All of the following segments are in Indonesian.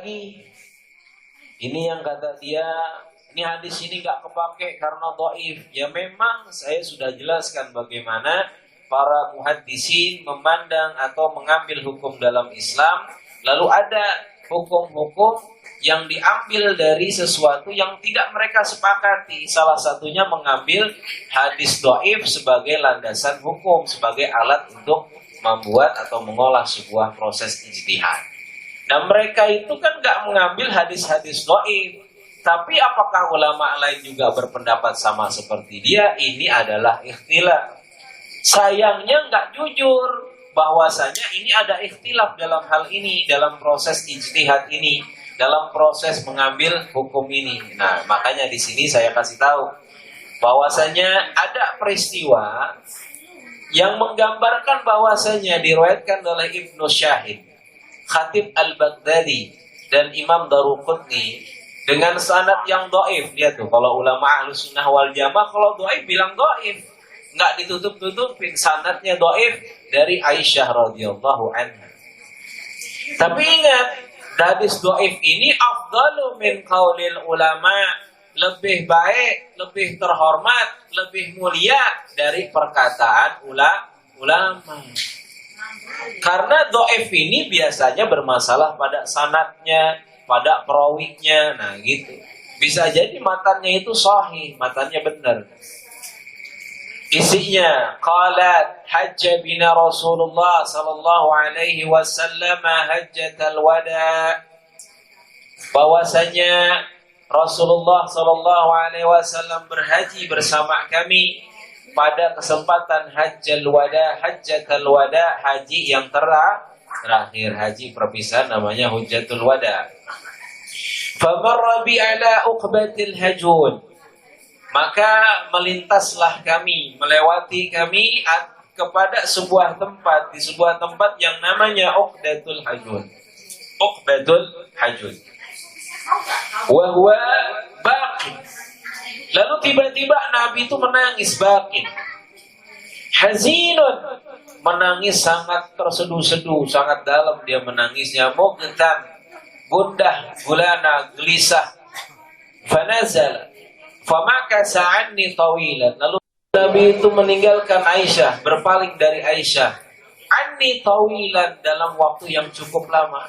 lagi. Ini yang kata dia, ini hadis ini nggak kepake karena dhaif. Ya memang saya sudah jelaskan bagaimana para muhaddisin memandang atau mengambil hukum dalam Islam. Lalu ada hukum-hukum yang diambil dari sesuatu yang tidak mereka sepakati. Salah satunya mengambil hadis dhaif sebagai landasan hukum, sebagai alat untuk membuat atau mengolah sebuah proses ijtihad. Nah mereka itu kan nggak mengambil hadis-hadis dhaif. Tapi apakah ulama lain juga berpendapat sama seperti dia? Ini adalah ikhtilaf. Sayangnya nggak jujur bahwasanya ini ada ikhtilaf dalam hal ini, dalam proses ijtihad ini, dalam proses mengambil hukum ini. Nah makanya di sini saya kasih tahu bahwasanya ada peristiwa yang menggambarkan bahwasanya diriwayatkan oleh Ibnu Syahid, Khatib Al-Baghdadi dan Imam Daruqutni dengan sanad yang dhaif. Lihat tuh, kalau ulama Ahlus Sunnah wal Jamaah kalau dhaif bilang dhaif, nggak ditutup-tutupin, sanadnya dhaif dari Aisyah radhiyallahu anha. Tapi ingat, hadis dhaif ini afdalu min qaulil ulama, lebih baik, lebih terhormat, lebih mulia dari perkataan ulama. Karena dhaif ini biasanya bermasalah pada sanadnya, pada perawinya. Nah gitu. Bisa jadi matannya itu sahih, matannya benar. Isinya qalat hajja bina Rasulullah sallallahu alaihi wasallam hajjatal wada. Bahwasanya Rasulullah sallallahu alaihi wasallam berhaji bersama kami pada kesempatan hajjatul wada, haji yang terakhir, haji perpisahan namanya hujjatul wada. Famarra bi ala uqbatil hajun, maka melintaslah kami, melewati kami kepada sebuah tempat, di sebuah tempat yang namanya Uqbatul Hajun. Uqbatul Hajun. Wa huwa baqin. Lalu tiba-tiba Nabi itu menangis, bakin. Hazinun, menangis sangat terseduh-seduh, sangat dalam dia menangisnya. Muqtan, gundah, gulana, gelisah. Fanazal, famakasa anni tawilan. Lalu Nabi itu meninggalkan Aisyah, berpaling dari Aisyah. Anni tawilan, dalam waktu yang cukup lama.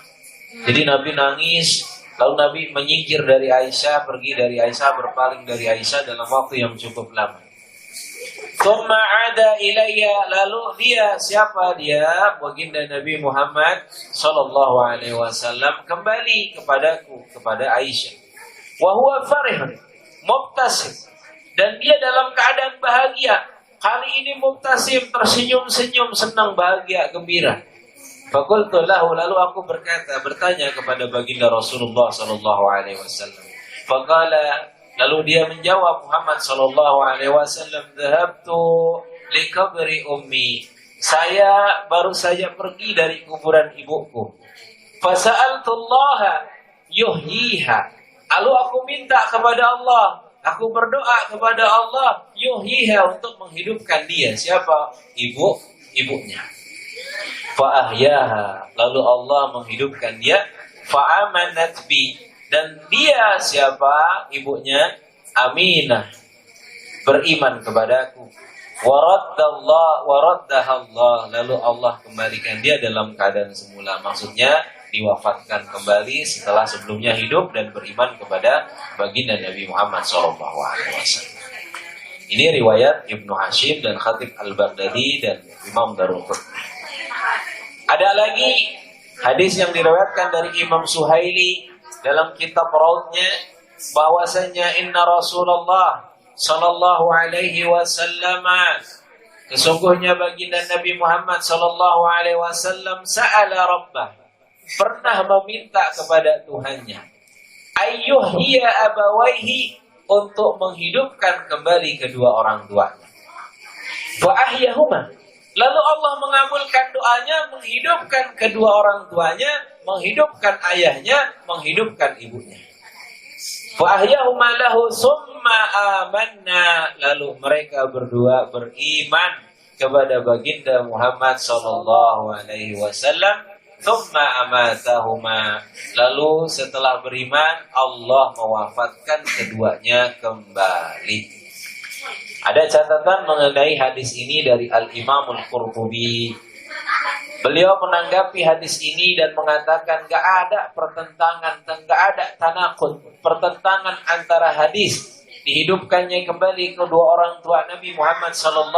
Jadi Nabi nangis. Lalu Nabi menyingkir dari Aisyah, pergi dari Aisyah, berpaling dari Aisyah dalam waktu yang cukup lama. Tsumma ada ilayya, lalu dia, siapa dia? Baginda Nabi Muhammad sallallahu alaihi wasallam kembali kepadaku, kepada Aisyah. Wa huwa farihun mubtasim, dan dia dalam keadaan bahagia. Kali ini mubtasim, tersenyum-senyum, senang, bahagia, gembira. Fakultu lahu, lalu aku bertanya kepada baginda Rasulullah sallallahu alaihi wasallam. Faqala, lalu dia menjawab Muhammad sallallahu alaihi wasallam, "Dhahabtu li qabri ummi." Saya baru saja pergi dari kuburan ibuku. Fasa'altullaha yuhyiha. Lalu aku minta kepada Allah, aku berdoa kepada Allah, yuhyiha, untuk menghidupkan dia. Siapa? Ibunya. Fa'ahyaha, lalu Allah menghidupkan dia. Fa'amanat bi, dan dia, siapa? Ibunya, Aminah, beriman kepadaku. Waraddaha Allah, lalu Allah kembalikan dia dalam keadaan semula. Maksudnya diwafatkan kembali setelah sebelumnya hidup dan beriman kepada baginda Nabi Muhammad SAW. Ini riwayat Ibnu Hashim dan Khatib Al-Baghdadi dan Imam Daruqutni. Ada lagi hadis yang diriwayatkan dari Imam Suhaili dalam kitab Raudnya, bahwasanya inna Rasulullah sallallahu alaihi wasallam, sesungguhnya baginda Nabi Muhammad sallallahu alaihi wasallam sa'ala rabbah, pernah meminta kepada Tuhannya, ayyuhya abawaihi, untuk menghidupkan kembali kedua orang tuanya. Wa ahyahuma, lalu Allah mengabulkan doanya, menghidupkan kedua orang tuanya, menghidupkan ayahnya, menghidupkan ibunya. Fa ahyahuma lahu summa amanna, lalu mereka berdua beriman kepada baginda Muhammad sallallahu alaihi wasallam. thumma amatahuma. Lalu setelah beriman, Allah mewafatkan keduanya kembali. Ada catatan mengenai hadis ini dari Al-Imam Al-Qurtubi. Beliau menanggapi hadis ini dan mengatakan gak ada pertentangan, gak ada tanaqud, pertentangan antara hadis dihidupkannya kembali kedua orang tua Nabi Muhammad SAW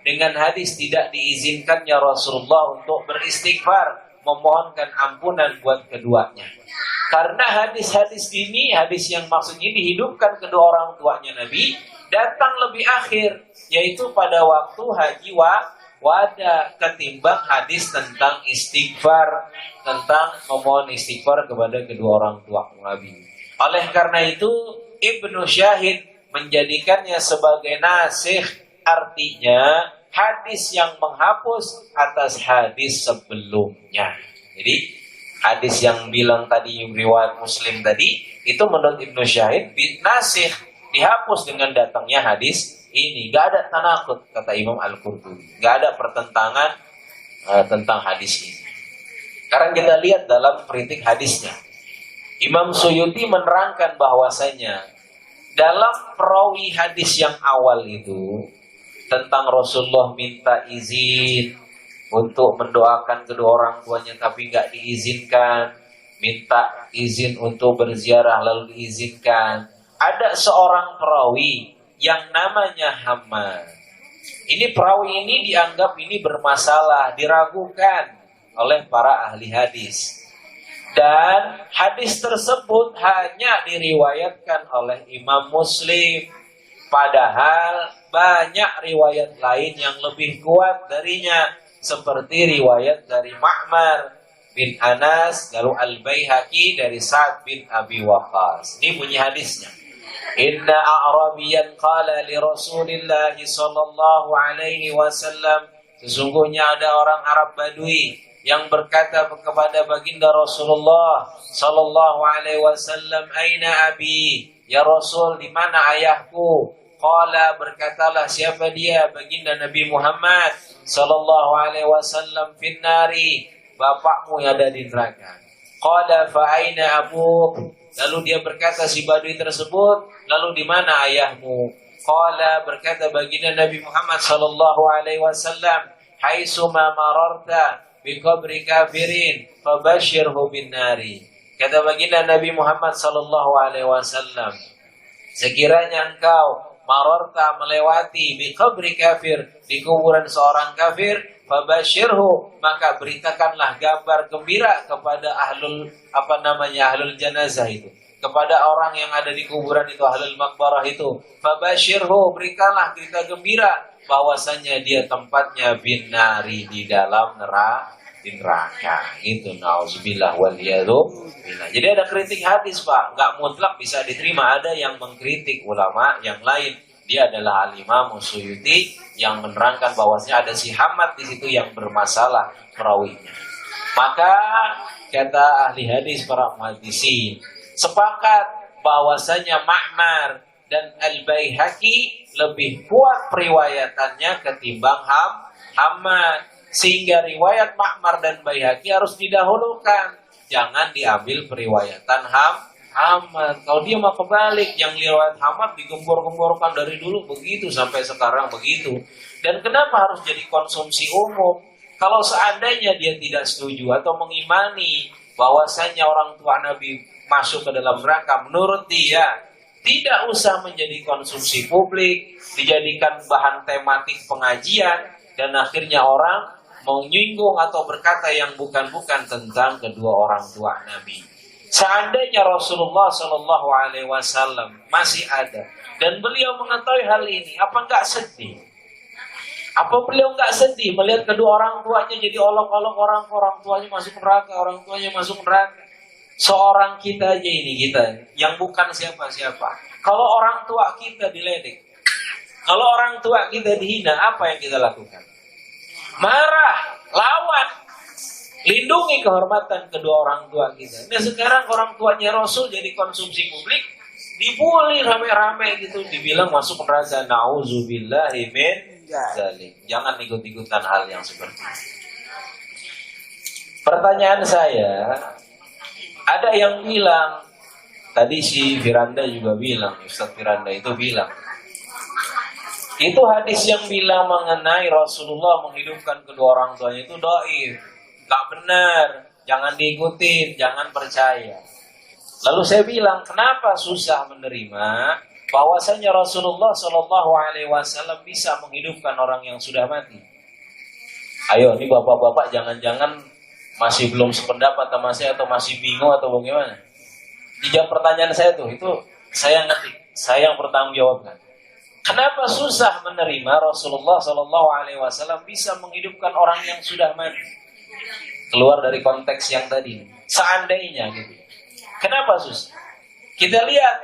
dengan hadis tidak diizinkannya Rasulullah untuk beristighfar, memohonkan ampunan buat keduanya. Karena hadis-hadis ini, hadis yang maksudnya dihidupkan kedua orang tuanya Nabi, datang lebih akhir, yaitu pada waktu haji wada, ketimbang hadis tentang istighfar, tentang memohon istighfar kepada kedua orang tua Nabi. Oleh karena itu, Ibnu Syahid menjadikannya sebagai nasikh, artinya hadis yang menghapus atas hadis sebelumnya. Jadi hadis yang bilang tadi riwayat Muslim tadi, itu menurut Ibnu Syahid nasikh, dihapus dengan datangnya hadis ini. Gak ada tanaqud, kata Imam Al-Qurtubi. Gak ada pertentangan tentang hadis ini. Sekarang kita lihat dalam kritik hadisnya. Imam Suyuti menerangkan bahwasanya dalam perawi hadis yang awal itu tentang Rasulullah minta izin untuk mendoakan kedua orang tuanya tapi nggak diizinkan, minta izin untuk berziarah lalu diizinkan. Ada seorang perawi yang namanya Hammad. Ini perawi ini dianggap ini bermasalah, diragukan oleh para ahli hadis. Dan hadis tersebut hanya diriwayatkan oleh Imam Muslim. Padahal banyak riwayat lain yang lebih kuat darinya. Seperti riwayat dari Ma'mar bin Anas, lalu Al-Baihaqi dari Sa'ad bin Abi Waqqas. Ini bunyi hadisnya. Inna a'rabiyan qala li Rasulillah sallallahu alaihi wasallam. Sesungguhnya ada orang Arab Badui yang berkata kepada baginda Rasulullah sallallahu alaihi wasallam, "Aina abi?" Ya Rasul, di mana ayahku? Qala, berkatalah siapa dia? Baginda Nabi Muhammad sallallahu alaihi wasallam, "Finnari." Bapakmu yang ada di neraka. Qala fa aina abuk? Lalu dia berkata si Badui tersebut, lalu di mana ayahmu? Qala, berkata baginda Nabi Muhammad sallallahu alaihi wasallam, "Haitsuma mararta bi qabri kafirin fabashshirhu bin nari." Kata baginda Nabi Muhammad sallallahu alaihi wasallam, sekiranya engkau mararta melewati bi qabri kafir, di kuburan seorang kafir, fabashshirhu, maka beritakanlah kabar gembira kepada ahlul ahlul janazah itu, kepada orang yang ada di kuburan itu, ahlul maqbarah itu. Fabashshirhu, berikanlah berita gembira bahwasanya dia tempatnya binnari, di dalam neraka. Itu nauzubillah waliyadu billah. Jadi ada kritik hadis, Pak, nggak mutlak bisa diterima. Ada yang mengkritik ulama yang lain. Dia adalah Al-Imam Suyuti yang menerangkan bahwasanya ada si Hammad di situ yang bermasalah perawinya. Maka kata ahli hadis, para muhaddisin sepakat bahwasanya Ma'mar dan Al-Baihaqi lebih kuat periwayatannya ketimbang Hammad. Sehingga riwayat Ma'mar dan Baihaqi harus didahulukan. Jangan diambil periwayatan Hammad. Kalau dia mau kebalik, yang riwayat Hammad digembor-gemborkan dari dulu begitu sampai sekarang begitu. Dan kenapa harus jadi konsumsi umum? Kalau seandainya dia tidak setuju atau mengimani bahwasanya orang tua Nabi masuk ke dalam neraka, menurut dia tidak usah menjadi konsumsi publik, dijadikan bahan tematik pengajian, dan akhirnya orang menyinggung atau berkata yang bukan-bukan tentang kedua orang tua Nabi. Seandainya Rasulullah Shallallahu Alaihi Wasallam masih ada dan beliau mengetahui hal ini, apa enggak sedih? Apa beliau enggak sedih melihat kedua orang tuanya jadi olok-olok, orang tuanya masuk neraka, orang tuanya masuk neraka? Seorang kita aja ini, kita yang bukan siapa-siapa. Kalau orang tua kita diledek, kalau orang tua kita dihina, apa yang kita lakukan? Marah, lawan, lindungi kehormatan kedua orang tua kita. Nah sekarang orang tuanya Rasul jadi konsumsi publik, dibully rame-rame gitu, dibilang masuk neraka. Nauzubillahi min dzalik. Jangan ikut-ikutan hal yang seperti itu. Pertanyaan saya, ada yang bilang, tadi si Firanda juga bilang, Ustaz Firanda itu bilang, itu hadis yang bilang mengenai Rasulullah menghidupkan kedua orang tuanya itu dhaif, nggak benar, jangan diikutin, jangan percaya. Lalu saya bilang, kenapa susah menerima bahwasanya Rasulullah Shallallahu Alaihi Wasallam bisa menghidupkan orang yang sudah mati? Ayo, ini bapak-bapak jangan-jangan masih belum sependapat sama saya atau masih bingung atau bagaimana? Dijawab pertanyaan saya tuh, itu saya ngetik, saya yang bertanggung jawabkan. Kenapa susah menerima Rasulullah Shallallahu Alaihi Wasallam bisa menghidupkan orang yang sudah mati? Keluar dari konteks yang tadi. Seandainya gitu. Kenapa susah? Kita lihat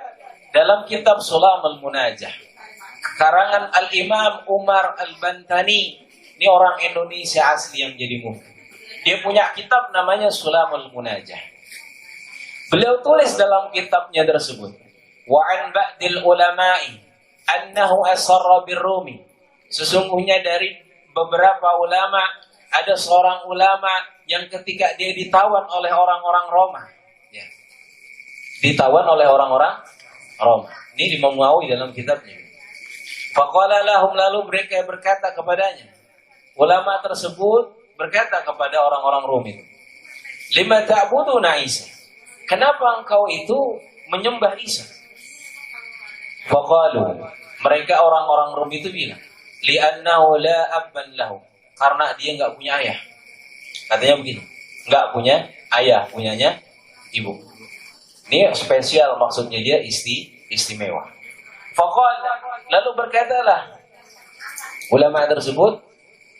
dalam kitab Sulamul Munajah, karangan Al-Imam Umar Al-Bantani. Ini orang Indonesia asli yang jadi mufti. Dia punya kitab namanya Sulamul Munajah. Beliau tulis dalam kitabnya tersebut, wa an ba'dil ulama'i annahu asarra birrumi. Sesungguhnya dari beberapa ulama, ada seorang ulama yang ketika dia ditawan oleh orang-orang Roma, ya, ditawan oleh orang-orang Roma. Ini dimaui dalam kitabnya. Faqala lahum, lalu mereka berkata kepadanya, ulama tersebut berkata kepada orang-orang Rom itu, lima ta'buduna Isa, kenapa engkau itu menyembah Isa? Faqalu, mereka orang-orang Rom itu bilang, li'annahu la abban lahu, karena dia enggak punya ayah. Katanya begini, enggak punya ayah, punyanya ibu. Ini spesial, maksudnya dia istimewa. Faqal, lalu berkatalah ulama tersebut,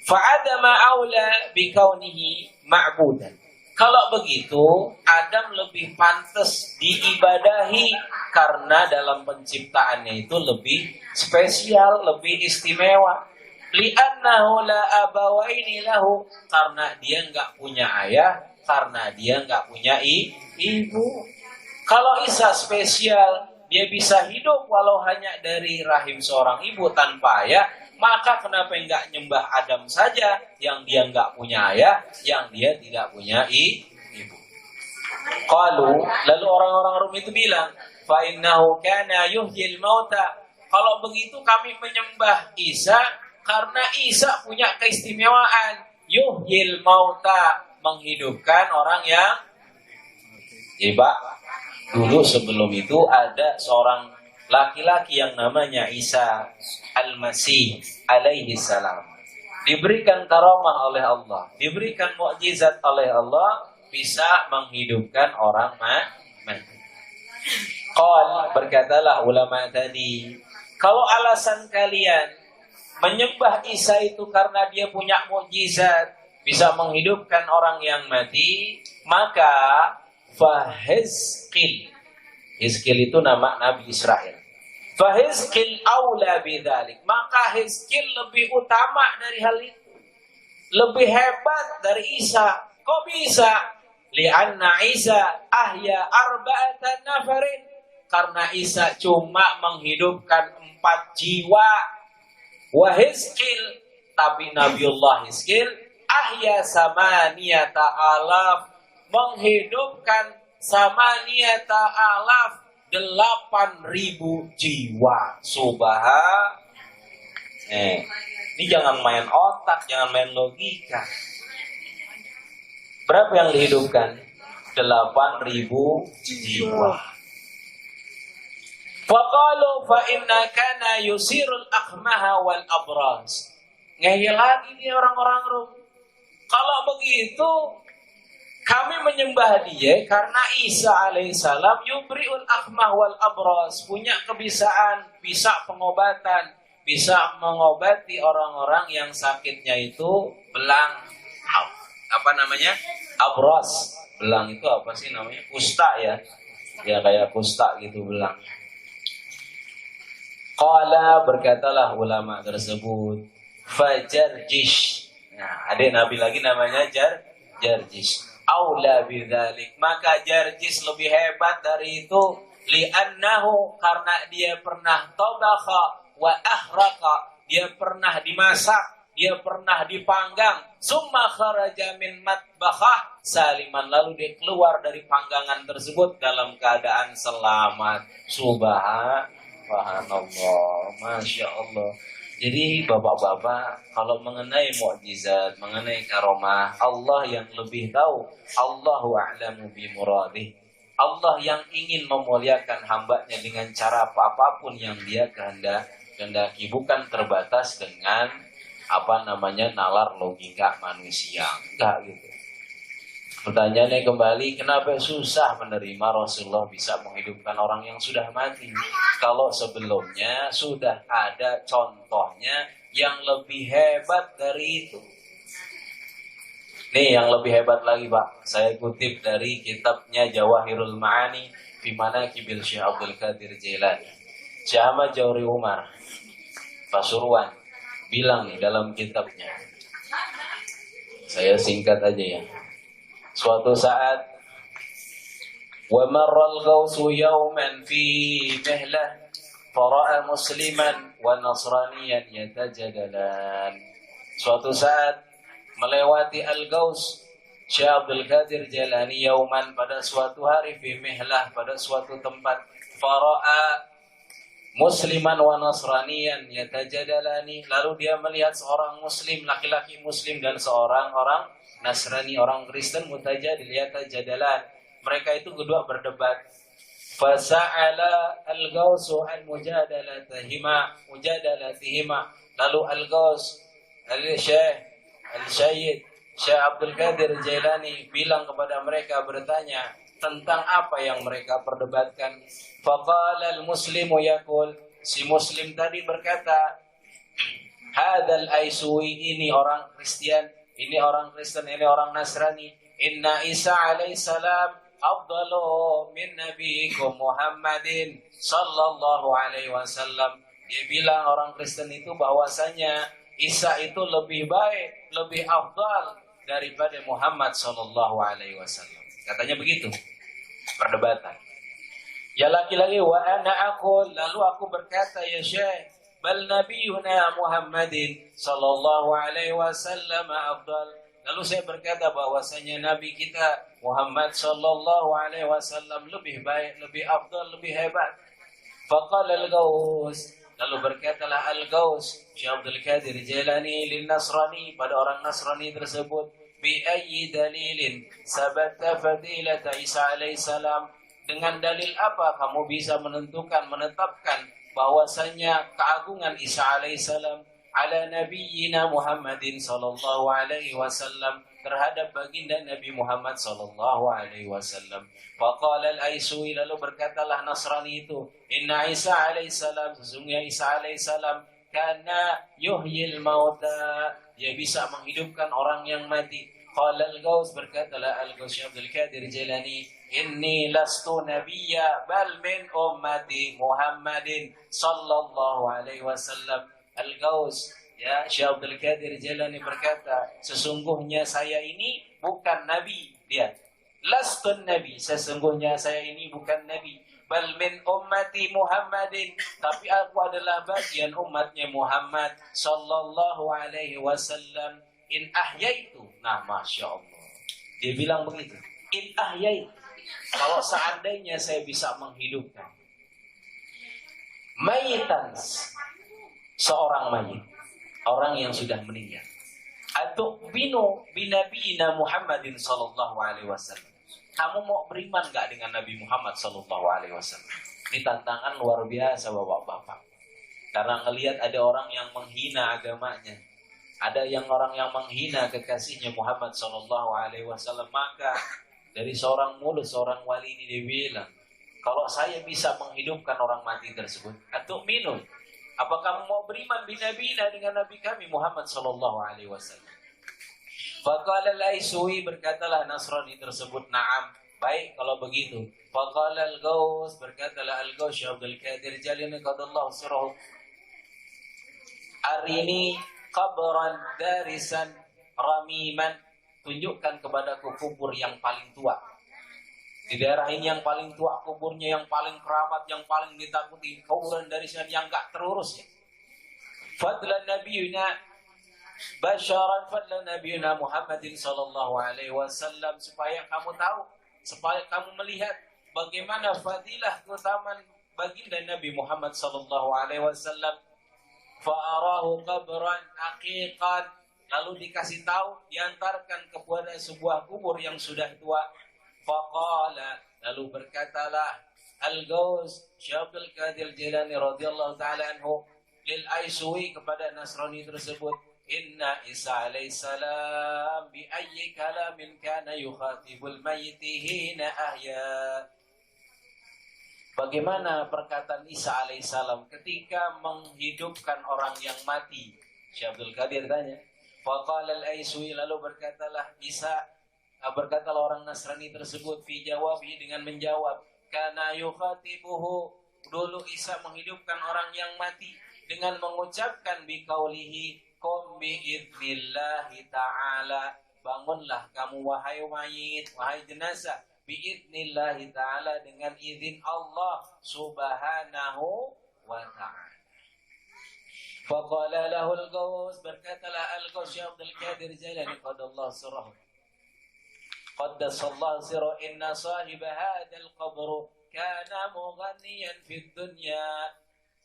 fa'adama aula bikaunihi ma'budan. Kalau begitu, Adam lebih pantas diibadahi karena dalam penciptaannya itu lebih spesial, lebih istimewa. Li'annahu la abawaini lahu, karena dia enggak punya ayah, karena dia enggak punya ibu. Kalau Isa spesial, dia bisa hidup walau hanya dari rahim seorang ibu tanpa ayah, maka kenapa enggak nyembah Adam saja yang dia enggak punya ayah, yang dia tidak punya ibu? Qalu, lalu orang-orang Rum itu bilang, fa innahu kana yuhyil mauta. Kalau begitu kami menyembah Isa karena Isa punya keistimewaan, yuhyil mauta, menghidupkan orang yang Pak, dulu sebelum itu ada seorang laki-laki yang namanya Isa Al-Masih alaihi salam. Diberikan karamah oleh Allah, diberikan mukjizat oleh Allah, bisa menghidupkan orang mati. Qal, berkatalah ulama tadi, kalau alasan kalian menyembah Isa itu karena dia punya mukjizat, bisa menghidupkan orang yang mati, maka fahizqil, Hizqil itu nama Nabi Israel. Fahizqil aula bidzalik, maka Hizqil lebih utama dari hal itu, lebih hebat dari Isa. Kok bisa? Li'anna Isa ahya arba'atan nafarin, karena Isa cuma menghidupkan 4 jiwa. Wa Hizqil, tapi Nabiullah Hizqil ahya samaniyata alaf, menghidupkan samaniyata alaf, 8.000 jiwa. Subhan. Ini jangan main otak, jangan main logika. Berapa yang dihidupkan? 8.000 jiwa. Faqalu fa inna kana yusirul akhmaha wal abras. Ngeyel lagi nih orang-orang Rum. Kalau begitu, kami menyembah dia karena Isa alaihissalam yubri'ul akhmah wal abras, punya kebiasaan, bisa pengobatan, bisa mengobati orang-orang yang sakitnya itu belang. Apa namanya? Abras. Belang itu apa sih namanya? Kusta ya. Ya kayak kusta gitu belang. Qala, berkatalah ulama tersebut, fajarjish. Nah, ada nabi lagi namanya Jarjish. Aula bidzalik, maka Jarjish lebih hebat dari itu, li'annahu, karena dia pernah tabakha wa ahraqa, dia pernah dimasak, dia pernah dipanggang. Summa kharaja min matbakhah saliman, lalu dia keluar dari panggangan tersebut dalam keadaan selamat. Subhanallah, Masya Allah. Jadi bapak-bapak, kalau mengenai mukjizat, mengenai karomah, Allah yang lebih tahu. Allahu a'lamu bimuradih. Allah yang ingin memuliakan hambanya dengan cara apapun yang dia kehendaki, bukan terbatas dengan nalar logika manusia. Enggak gitu. Pertanyaannya kembali, kenapa susah menerima Rasulullah bisa menghidupkan orang yang sudah mati? Kalau sebelumnya sudah ada contohnya yang lebih hebat dari itu. Nih yang lebih hebat lagi Pak, saya kutip dari kitabnya Jawahirul Ma'ani fi Manaqibil Syekh Abdul Qadir Jailani. Syekh Ahmad Jauri Umar Pasuruan bilang nih dalam kitabnya, saya singkat aja ya. Suatu saat, wa marral ghausu yawman fi mihlah fara'a musliman wa nasraniyan yatajadalan. Suatu saat melewati Al-Ghaus Syekh Abdul Qadir Jailani yauman, pada suatu hari, fi mihlah, pada suatu tempat, fara'a musliman wa nasraniyan yatajadalani, lalu dia melihat seorang muslim, laki-laki muslim, dan seorang orang Nasrani, orang Kristen, mutajadil, yatajadalan, mereka itu kedua berdebat. Fasa'ala al-Ghausu an mujadalatihima, lalu Al-Ghaus Al-Syekh Abdul Qadir Jailani bilang kepada mereka, bertanya tentang apa yang mereka perdebatkan. Faqala al-muslimu yaqul, si muslim tadi berkata, hadzal aisui, ini orang Kristen, ini orang Kristen, ini orang Nasrani. Inna Isa alaihissalam afdalu min nabiyikum Muhammadin sallallahu alaihi wasallam. Dia bilang orang Kristen itu bahwasanya Isa itu lebih baik, lebih afdal daripada Muhammad sallallahu alaihi wasallam. Katanya begitu. Perdebatan. Ya laki-laki, wa ana aqul, lalu aku berkata, ya Syekh, bal nabiyuna Muhammadin sallallahu alaihi wasallam afdal. Lalu saya berkata bahwasanya nabi kita Muhammad sallallahu alaihi wasallam lebih baik, lebih afdal, lebih hebat. Faqala al-Ghaus, lalu berkatalah Al-Ghaus Syekh Abdul Qadir Jailani lin Nasrani, pada orang Nasrani tersebut, bi ayyi dalilin sabata fadilata Isa alaihi salam, dengan dalil apa kamu bisa menetapkan bahwasanya keagungan Isa alaihissalam ala nabiyyina Muhammadin sallallahu alaihi wasallam, terhadap baginda Nabi Muhammad sallallahu alaihi wasallam. Faqala al-Aisui, lalu berkatalah Nasrani itu, inna Isa alaihissalam, sesungguhnya Isa alaihissalam, kana yuhyil mauta, dia bisa menghidupkan orang yang mati. Qala al-Ghaus, berkatalah Al-Ghaus Abdul Qadir Jailani, inni lastu nabiyya bal min ummati Muhammadin sallallahu alaihi wasallam. Al-Ghaus ya Syekh Abdul Qadir Jailani berkata, sesungguhnya saya ini bukan nabi. Lihat, lastu nabi, sesungguhnya saya ini bukan nabi, bal min ummati Muhammadin, tapi aku adalah bagian umatnya Muhammad sallallahu alaihi wasallam. In ahyaitu, nah Masya Allah, dia bilang begitu, in ahyaitu, kalau seandainya saya bisa menghidupkan mayitan, seorang mayit, orang yang sudah meninggal, atau binabiyina Muhammadin sallallahu alaihi wasallam, kamu mau beriman gak dengan Nabi Muhammad sallallahu alaihi wasallam? Ini tantangan luar biasa bapak-bapak, karena ngelihat ada orang yang menghina agamanya, ada orang yang menghina kekasihnya Muhammad sallallahu alaihi wasallam, maka dari seorang mulut seorang wali ini dia bilang, kalau saya bisa menghidupkan orang mati tersebut, atau minum, apa kamu mau beriman binabina dengan nabi kami Muhammad sallallahu alaihi wasallam? Faqala al-Aisui, berkatalah Nasrani tersebut, na'am, baik kalau begitu. Faqala al-Ghaus, berkatalah Al-Ghaus Abdul Qadir Jailani qadallahu sirruhu, arini qabran darisan ramiman, tunjukkan kepadaku kubur yang paling tua di daerah ini, yang paling tua kuburnya, yang paling keramat, yang paling ditakuti, kuburan darisan yang gak terurus ya. Fadlan nabiyuna Basyaran fadla Nabiuna Muhammadin sallallahu alaihi wasallam, supaya kamu tahu, supaya kamu melihat bagaimana fadilah keutamaan baginda Nabi Muhammad sallallahu alaihi wasallam. Fa'arahu qabran aqiqan, lalu dikasih tahu, diantarkan kepada sebuah kubur yang sudah tua. Faqala, lalu berkatalah Al-Ghaus Syabul Qadir Jilani radhiyallahu ta'ala anhu lil Aiswi, kepada Nasrani tersebut, inna Isa alaihissalam bi ayyi kalamin kana yukhatibul mayyiti hina ahya. Bagaimana perkataan Isa alaihissalam ketika menghidupkan orang yang mati? Syekh Abdul Qadir tanya. Faqala al-Aiswi, lalu berkatalah orang Nasrani tersebut, fi jawabi, dengan menjawab, kana yukhatibuhu, dulu Isa menghidupkan orang yang mati dengan mengucapkan biqaulihi qum biidnillahi ta'ala, bangunlah kamu wahai mayit, wahai jenazah, biidnillahi ta'ala, dengan izin Allah subhanahu wa ta'ala. Faqala lahu al-Ghaus, berkatalah al-Ghaus Syekh Abdul Qadir Jailani qadallahu sirrahu, qaddasallahu sirrahu, inna sahiba hadzal qabr kana mughanniyan fid dunya.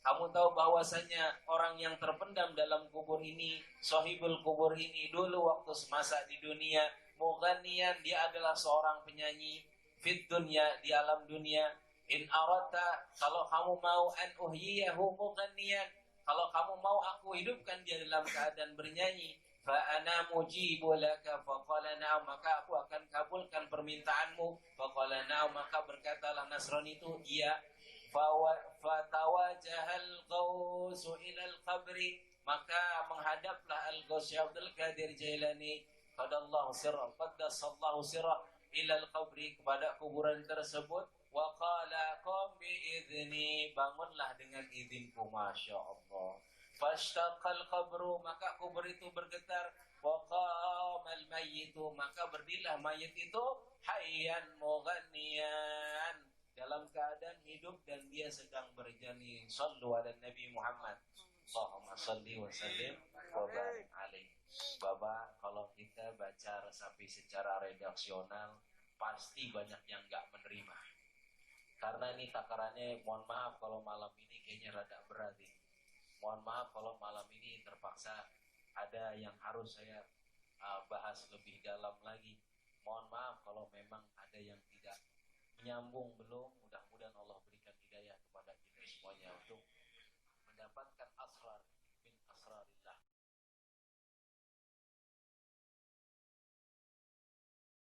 Kamu tahu bahwasanya orang yang terpendam dalam kubur ini, sahibul kubur ini, dulu waktu semasa di dunia, mughanniyan, dia adalah seorang penyanyi, fid dunya, di alam dunia. In arata, kalau kamu mau, an uhyiyahu mughanniyan, kalau kamu mau aku hidupkan dia dalam keadaan bernyanyi, fa ana mujibu laka, faqala na'am, maka aku akan kabulkan permintaanmu. Faqala na'am, maka berkatalah Nasrani itu, iya. Fatawajahal Ghaus ila al-qabri, maka menghadaplah al-Ghaus Abdul Qadir Jailani qadallahu sirra, qaddasallahu sirra, ila al-qabri, kepada kuburan tersebut. Wa qala qum bi'izni, bangunlah dengan izinku. Masya Allah. Fashtaqal qabru, maka kubur itu bergetar. Wa qamal mayyitu, maka berdirilah mayit itu, hayyan mughanniyan, dalam keadaan hidup dan dia sedang bernyanyi. Sallu ala Nabi Muhammad. Allahumma salli wa sallim wa barik alaihi. Bapak, kalau kita baca resapi secara redaksional, pasti banyak yang gak menerima. Karena ini takarannya, mohon maaf kalau malam ini kayaknya rada berat ini. Mohon maaf kalau malam ini terpaksa ada yang harus saya bahas lebih dalam lagi. Mohon maaf kalau memang ada yang tidak menyambung belum. Mudah-mudahan Allah berikan hidayah kepada kita semuanya untuk mendapatkan asrar